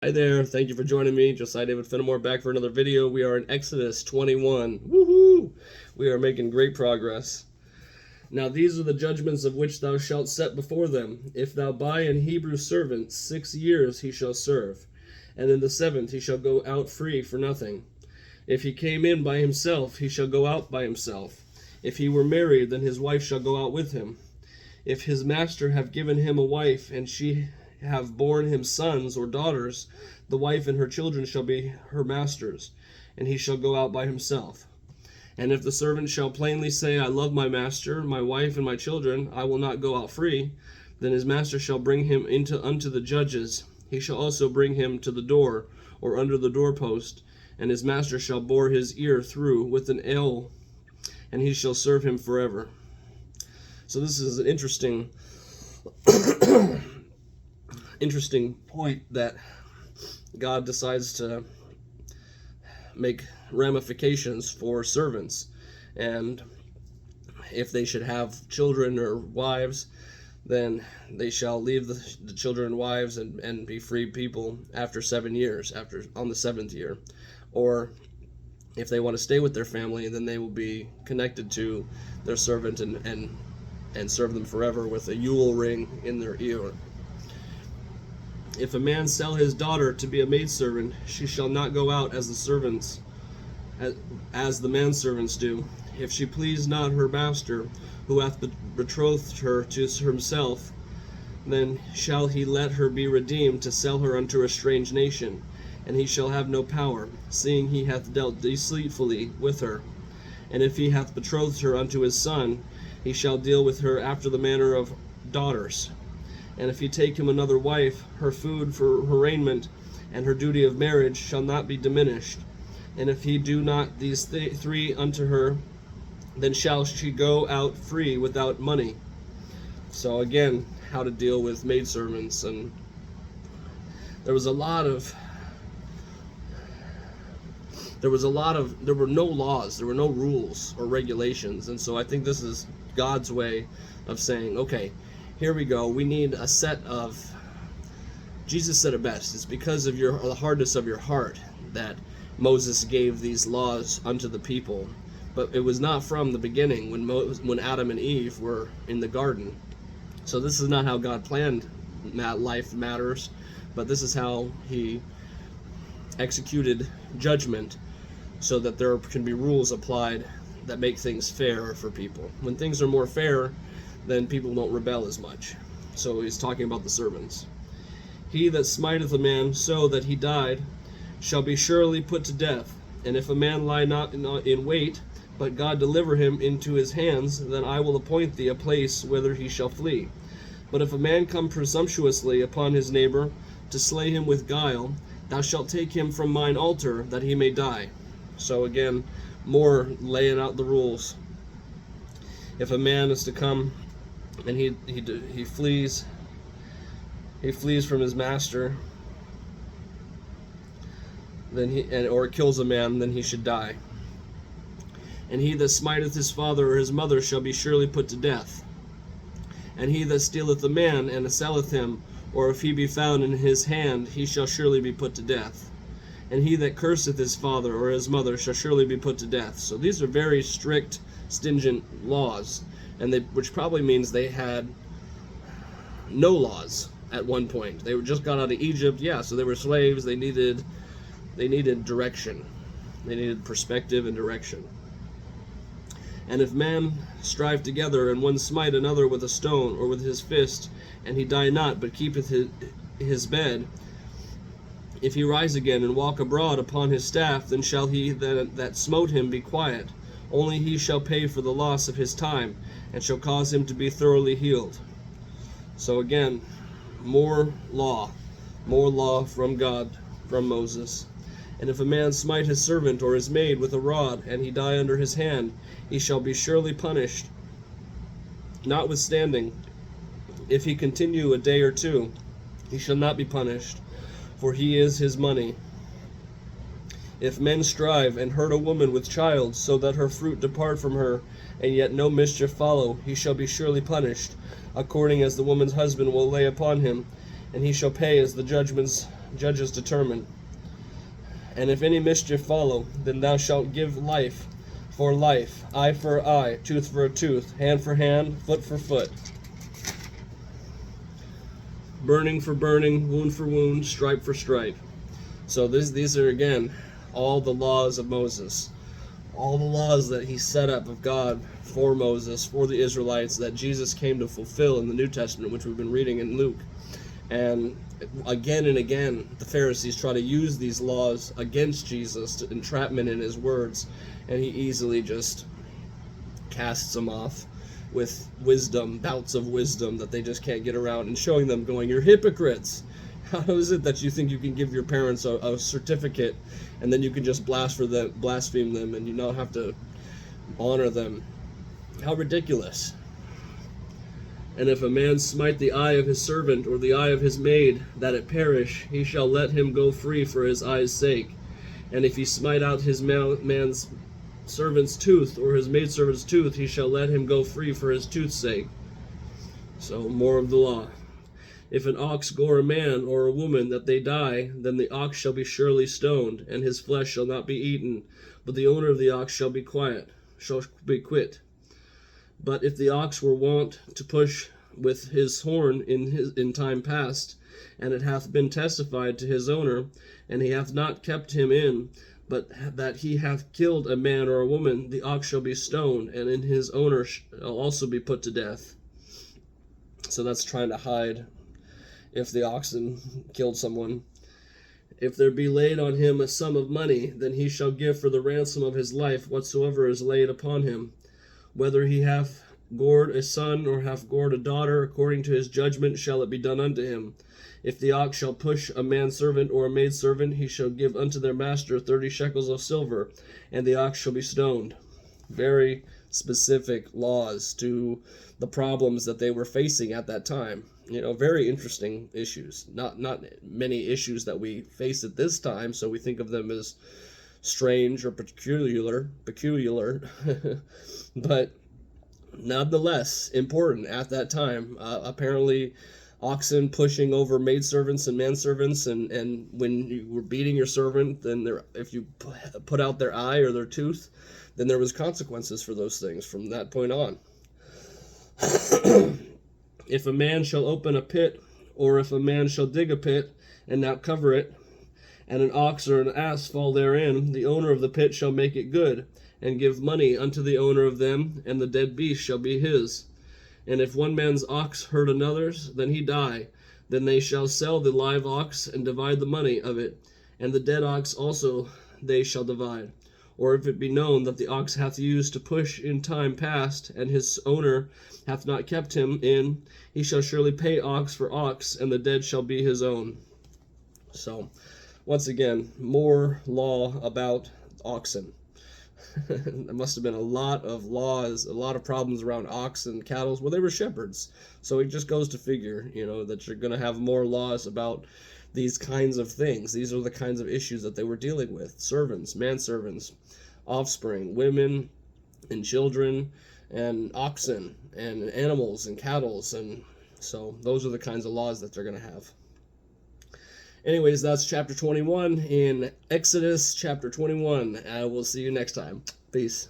Hi there, thank you for joining me. Josiah David Fenimore back for another video. We are in Exodus 21. Woohoo! We are making great progress. Now these are the judgments of which thou shalt set before them. If thou buy an Hebrew servant, 6 years he shall serve, and in the 7th he shall go out free for nothing. If he came in by himself, he shall go out by himself. If he were married, then his wife shall go out with him. If his master have given him a wife, and she have borne him sons or daughters, the wife and her children shall be her master's, and he shall go out by himself. And if the servant shall plainly say, I love my master, my wife, and my children, I will not go out free, then his master shall bring him unto the judges. He shall also bring him to the door, or under the doorpost, and his master shall bore his ear through with an awl, and he shall serve him forever. So this is an interesting point that God decides to make ramifications for servants, and if they should have children or wives, then they shall leave the children and wives and be free people after 7 years, on the 7th year. Or if they want to stay with their family, then they will be connected to their servant and serve them forever with a Yule ring in their ear. If a man sell his daughter to be a maidservant, she shall not go out as the manservants do. If she please not her master, who hath betrothed her to himself, then shall he let her be redeemed to sell her unto a strange nation, and he shall have no power, seeing he hath dealt deceitfully with her. And if he hath betrothed her unto his son, he shall deal with her after the manner of daughters. And if he take him another wife, her food for her raiment and her duty of marriage shall not be diminished. And if he do not these three unto her, then shall she go out free without money. So again, how to deal with maidservants. And there were no laws, there were no rules or regulations. And so I think this is God's way of saying, okay, here we go. We need a set of, Jesus said it best, it's because of the hardness of your heart that Moses gave these laws unto the people. But it was not from the beginning when Adam and Eve were in the garden. So this is not how God planned life matters, but this is how he executed judgment so that there can be rules applied that make things fair for people. When things are more fair, then people don't rebel as much. So he's talking about the servants. He that smiteth a man so that he died shall be surely put to death. And if a man lie not in wait, but God deliver him into his hands, then I will appoint thee a place whither he shall flee. But if a man come presumptuously upon his neighbor to slay him with guile, thou shalt take him from mine altar, that he may die. So again, more laying out the rules. If a man is to come and he flees from his master, then or kills a man, then he should die. And he that smiteth his father or his mother shall be surely put to death. And he that stealeth a man and selleth him, or if he be found in his hand, he shall surely be put to death. And he that curseth his father or his mother shall surely be put to death. So these are very strict, stringent laws, which probably means they had no laws at one point. They were just got out of Egypt, so they were slaves. They needed direction. They needed perspective and direction. And if man strive together, and one smite another with a stone or with his fist, and he die not, but keepeth his bed, if he rise again and walk abroad upon his staff, then shall he that smote him be quiet. Only he shall pay for the loss of his time, and shall cause him to be thoroughly healed. So again, more law from God, from Moses. And if a man smite his servant or his maid with a rod, and he die under his hand, he shall be surely punished. Notwithstanding, if he continue a day or two, he shall not be punished, for he is his money. If men strive and hurt a woman with child, so that her fruit depart from her, and yet no mischief follow, he shall be surely punished, according as the woman's husband will lay upon him, and he shall pay as the judgments Judges determine. And if any mischief follow, then thou shalt give life for life, eye for eye, tooth for a tooth, hand for hand, foot for foot. Burning for burning, wound for wound, stripe for stripe. So these are, again, all the laws of Moses. All the laws that he set up of God for Moses, for the Israelites, that Jesus came to fulfill in the New Testament, which we've been reading in Luke. And again, the Pharisees try to use these laws against Jesus, to entrapment in his words, and he easily just casts them off with wisdom, bouts of wisdom that they just can't get around, and showing them, going, "You're hypocrites. How is it that you think you can give your parents a certificate, and then you can just blaspheme them, and you not have to honor them? How ridiculous. And if a man smite the eye of his servant, or the eye of his maid, that it perish, he shall let him go free for his eye's sake. And if he smite out his man's servant's tooth, or his maidservant's tooth, he shall let him go free for his tooth's sake." So, more of the law. "If an ox gore a man or a woman, that they die, then the ox shall be surely stoned, and his flesh shall not be eaten, but the owner of the ox shall be quit. But if the ox were wont to push with his horn in time past, and it hath been testified to his owner, and he hath not kept him in, but that he hath killed a man or a woman, the ox shall be stoned, and in his owner shall also be put to death." So that's trying to hide if the oxen killed someone. "If there be laid on him a sum of money, then he shall give for the ransom of his life whatsoever is laid upon him. Whether he hath gored a son or hath gored a daughter, according to his judgment shall it be done unto him. If the ox shall push a manservant or a maidservant, he shall give unto their master 30 shekels of silver, and the ox shall be stoned." Very specific laws to the problems that they were facing at that time. Very interesting issues. Not many issues that we face at this time, so we think of them as strange or peculiar, but nonetheless important at that time. Apparently, oxen pushing over maidservants and manservants, and when you were beating your servant, then if you put out their eye or their tooth, then there was consequences for those things from that point on. "If a man shall open a pit, or if a man shall dig a pit, and not cover it, and an ox or an ass fall therein, the owner of the pit shall make it good, and give money unto the owner of them, and the dead beast shall be his. And if one man's ox hurt another's, then he die. Then they shall sell the live ox, and divide the money of it, and the dead ox also they shall divide. Or if it be known that the ox hath used to push in time past, and his owner hath not kept him in, he shall surely pay ox for ox, and the dead shall be his own." So, once again, more law about oxen. There must have been a lot of laws, a lot of problems around oxen and cattle. Well, they were shepherds. So it just goes to figure, that you're going to have more laws about these kinds of things. These are the kinds of issues that they were dealing with. Servants, manservants, offspring, women and children, and oxen, and animals and cattle. And so those are the kinds of laws that they're going to have. Anyways, that's chapter 21 in Exodus chapter 21. We'll see you next time. Peace.